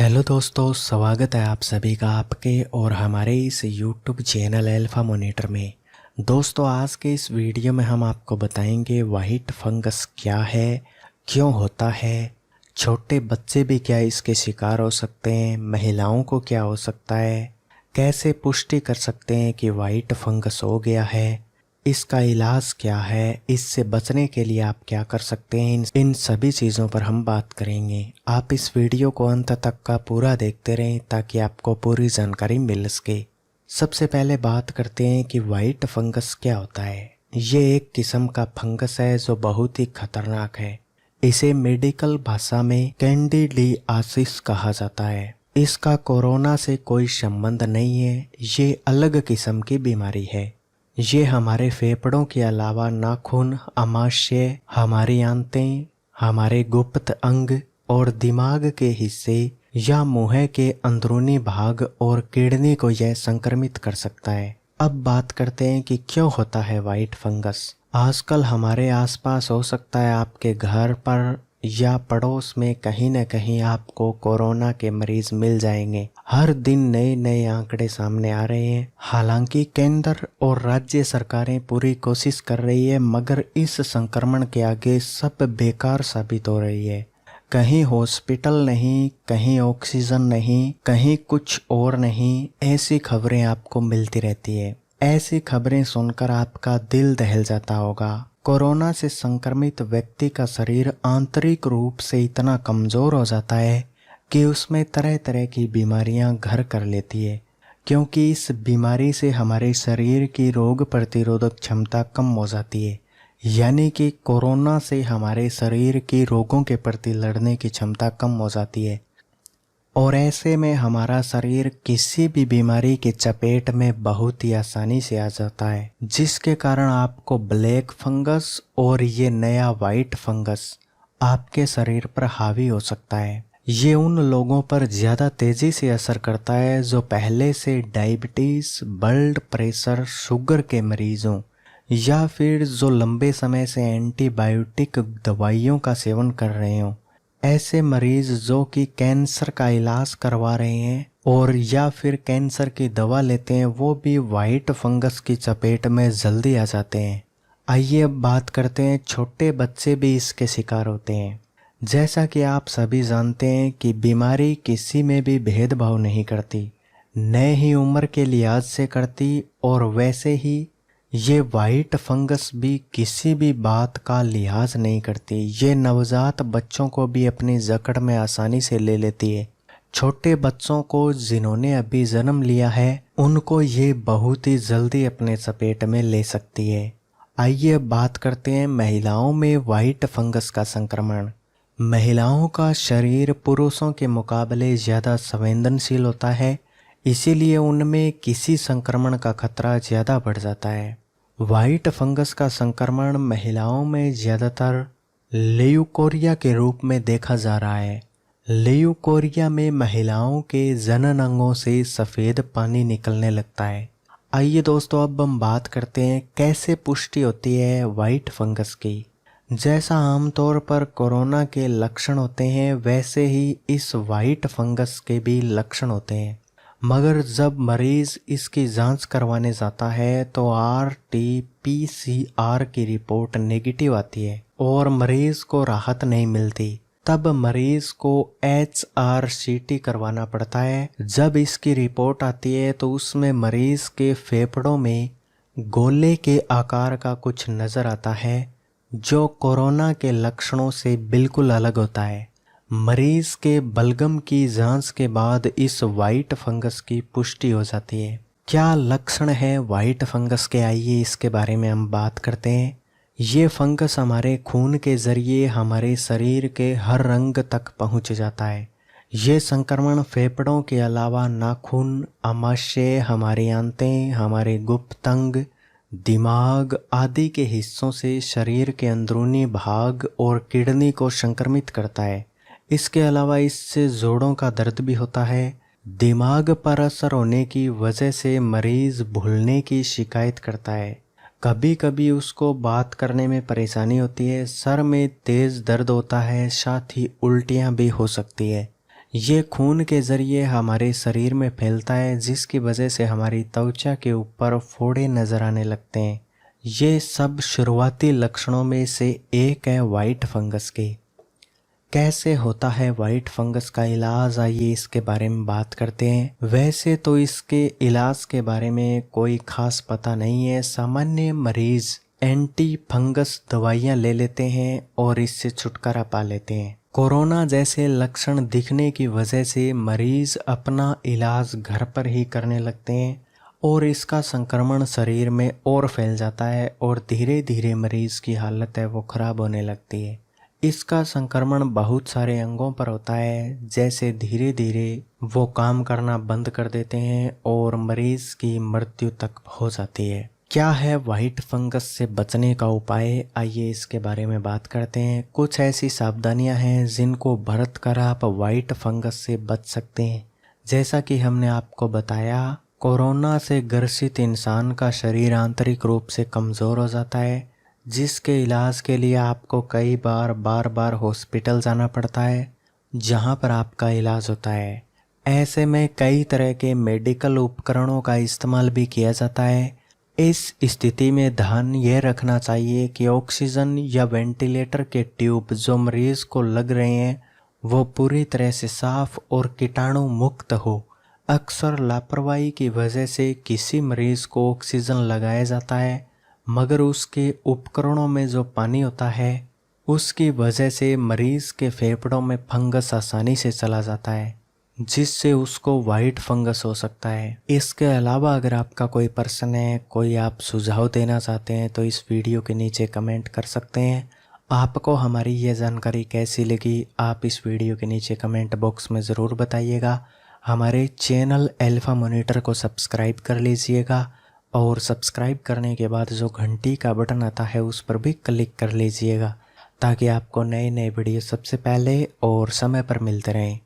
Hello दोस्तों, स्वागत है आप सभी का आपके और हमारे इस यूट्यूब चैनल अल्फा मॉनिटर में। दोस्तों, आज के इस वीडियो में हम आपको बताएंगे वाइट फंगस क्या है, क्यों होता है, छोटे बच्चे भी क्या इसके शिकार हो सकते हैं, महिलाओं को क्या हो सकता है, कैसे पुष्टि कर सकते हैं कि वाइट फंगस हो गया है, इसका इलाज क्या है, इससे बचने के लिए आप क्या कर सकते हैं, इन सभी चीज़ों पर हम बात करेंगे। आप इस वीडियो को अंत तक का पूरा देखते रहें ताकि आपको पूरी जानकारी मिल सके। सबसे पहले बात करते हैं कि वाइट फंगस क्या होता है। ये एक किस्म का फंगस है जो बहुत ही खतरनाक है। इसे मेडिकल भाषा में कैंडिडियासिस कहा जाता है। इसका कोरोना से कोई संबंध नहीं है, ये अलग किस्म की बीमारी है। ये हमारे फेफड़ों के अलावा नाखून, आमाशय, हमारी आंतें, हमारे गुप्त अंग और दिमाग के हिस्से या मुंह के अंदरूनी भाग और किडनी को यह संक्रमित कर सकता है। अब बात करते हैं कि क्यों होता है वाइट फंगस। आजकल हमारे आसपास हो सकता है आपके घर पर या पड़ोस में कहीं न कहीं आपको कोरोना के मरीज मिल जाएंगे। हर दिन नए नए आंकड़े सामने आ रहे हैं। हालांकि केंद्र और राज्य सरकारें पूरी कोशिश कर रही है, मगर इस संक्रमण के आगे सब बेकार साबित हो रही है। कहीं हॉस्पिटल नहीं, कहीं ऑक्सीजन नहीं, कहीं कुछ और नहीं, ऐसी खबरें आपको मिलती रहती है। ऐसी खबरें सुनकर आपका दिल दहल जाता होगा। कोरोना से संक्रमित व्यक्ति का शरीर आंतरिक रूप से इतना कमज़ोर हो जाता है कि उसमें तरह तरह की बीमारियां घर कर लेती है, क्योंकि इस बीमारी से हमारे शरीर की रोग प्रतिरोधक क्षमता कम हो जाती है। यानी कि कोरोना से हमारे शरीर की रोगों के प्रति लड़ने की क्षमता कम हो जाती है और ऐसे में हमारा शरीर किसी भी बीमारी के चपेट में बहुत ही आसानी से आ जाता है, जिसके कारण आपको ब्लैक फंगस और ये नया वाइट फंगस आपके शरीर पर हावी हो सकता है। ये उन लोगों पर ज़्यादा तेज़ी से असर करता है जो पहले से डायबिटीज़, ब्लड प्रेशर, शुगर के मरीज हों या फिर जो लंबे समय से एंटीबायोटिक दवाइयों का सेवन कर रहे हों। ऐसे मरीज जो कि कैंसर का इलाज करवा रहे हैं और या फिर कैंसर की दवा लेते हैं, वो भी वाइट फंगस की चपेट में जल्दी आ जाते हैं। आइए अब बात करते हैं, छोटे बच्चे भी इसके शिकार होते हैं। जैसा कि आप सभी जानते हैं कि बीमारी किसी में भी भेदभाव नहीं करती, न ही उम्र के लिहाज से करती, और वैसे ही ये वाइट फंगस भी किसी भी बात का लिहाज नहीं करती। ये नवजात बच्चों को भी अपनी जकड़ में आसानी से ले लेती है। छोटे बच्चों को जिन्होंने अभी जन्म लिया है, उनको ये बहुत ही जल्दी अपने चपेट में ले सकती है। आइए अब बात करते हैं महिलाओं में वाइट फंगस का संक्रमण। महिलाओं का शरीर पुरुषों के मुकाबले ज़्यादा संवेदनशील होता है, इसीलिए उनमें किसी संक्रमण का खतरा ज़्यादा बढ़ जाता है। वाइट फंगस का संक्रमण महिलाओं में ज़्यादातर ल्यूकोरिया के रूप में देखा जा रहा है। ल्यूकोरिया में महिलाओं के जनन अंगों से सफ़ेद पानी निकलने लगता है। आइए दोस्तों, अब हम बात करते हैं कैसे पुष्टि होती है वाइट फंगस की। जैसा आमतौर पर कोरोना के लक्षण होते हैं, वैसे ही इस वाइट फंगस के भी लक्षण होते हैं, मगर जब मरीज इसकी जांच करवाने जाता है तो RT-PCR की रिपोर्ट नेगेटिव आती है और मरीज को राहत नहीं मिलती। तब मरीज को HRCT करवाना पड़ता है। जब इसकी रिपोर्ट आती है तो उसमें मरीज के फेफड़ों में गोले के आकार का कुछ नज़र आता है, जो कोरोना के लक्षणों से बिल्कुल अलग होता है। मरीज के बलगम की जांच के बाद इस वाइट फंगस की पुष्टि हो जाती है। क्या लक्षण है वाइट फंगस के, आइए इसके बारे में हम बात करते हैं। ये फंगस हमारे खून के जरिए हमारे शरीर के हर रंग तक पहुंच जाता है। ये संक्रमण फेफड़ों के अलावा नाखून, आमाशय, हमारी आंतें, हमारे गुप्त अंग, दिमाग आदि के हिस्सों से शरीर के अंदरूनी भाग और किडनी को संक्रमित करता है। इसके अलावा इससे जोड़ों का दर्द भी होता है। दिमाग पर असर होने की वजह से मरीज भूलने की शिकायत करता है। कभी कभी उसको बात करने में परेशानी होती है, सर में तेज़ दर्द होता है, साथ ही उल्टियाँ भी हो सकती है। ये खून के ज़रिए हमारे शरीर में फैलता है, जिसकी वजह से हमारी त्वचा के ऊपर फोड़े नज़र आने लगते हैं। ये सब शुरुआती लक्षणों में से एक है वाइट फंगस के। कैसे होता है वाइट फंगस का इलाज, आइए इसके बारे में बात करते हैं। वैसे तो इसके इलाज के बारे में कोई खास पता नहीं है। सामान्य मरीज एंटी फंगस दवाइयाँ ले लेते हैं और इससे छुटकारा पा लेते हैं। कोरोना जैसे लक्षण दिखने की वजह से मरीज अपना इलाज घर पर ही करने लगते हैं और इसका संक्रमण शरीर में और फैल जाता है और धीरे धीरे मरीज की हालत है वो ख़राब होने लगती है। इसका संक्रमण बहुत सारे अंगों पर होता है, जैसे धीरे धीरे वो काम करना बंद कर देते हैं और मरीज की मृत्यु तक हो जाती है। क्या है वाइट फंगस से बचने का उपाय, आइए इसके बारे में बात करते हैं। कुछ ऐसी सावधानियां हैं जिनको बरत कर आप वाइट फंगस से बच सकते हैं। जैसा कि हमने आपको बताया, कोरोना से ग्रसित इंसान का शरीर आंतरिक रूप से कमज़ोर हो जाता है, जिसके इलाज के लिए आपको कई बार बार हॉस्पिटल जाना पड़ता है, जहां पर आपका इलाज होता है। ऐसे में कई तरह के मेडिकल उपकरणों का इस्तेमाल भी किया जाता है। इस स्थिति में ध्यान यह रखना चाहिए कि ऑक्सीजन या वेंटिलेटर के ट्यूब जो मरीज को लग रहे हैं वो पूरी तरह से साफ और कीटाणु मुक्त हो। अक्सर लापरवाही की वजह से किसी मरीज को ऑक्सीजन लगाया जाता है, मगर उसके उपकरणों में जो पानी होता है उसकी वजह से मरीज के फेफड़ों में फंगस आसानी से चला जाता है, जिससे उसको वाइट फंगस हो सकता है। इसके अलावा अगर आपका कोई प्रश्न है, कोई आप सुझाव देना चाहते हैं तो इस वीडियो के नीचे कमेंट कर सकते हैं। आपको हमारी ये जानकारी कैसी लगी, आप इस वीडियो के नीचे कमेंट बॉक्स में ज़रूर बताइएगा। हमारे चैनल अल्फा मॉनिटर को सब्सक्राइब कर लीजिएगा और सब्सक्राइब करने के बाद जो घंटी का बटन आता है उस पर भी क्लिक कर लीजिएगा, ताकि आपको नए नए वीडियो सबसे पहले और समय पर मिलते रहें।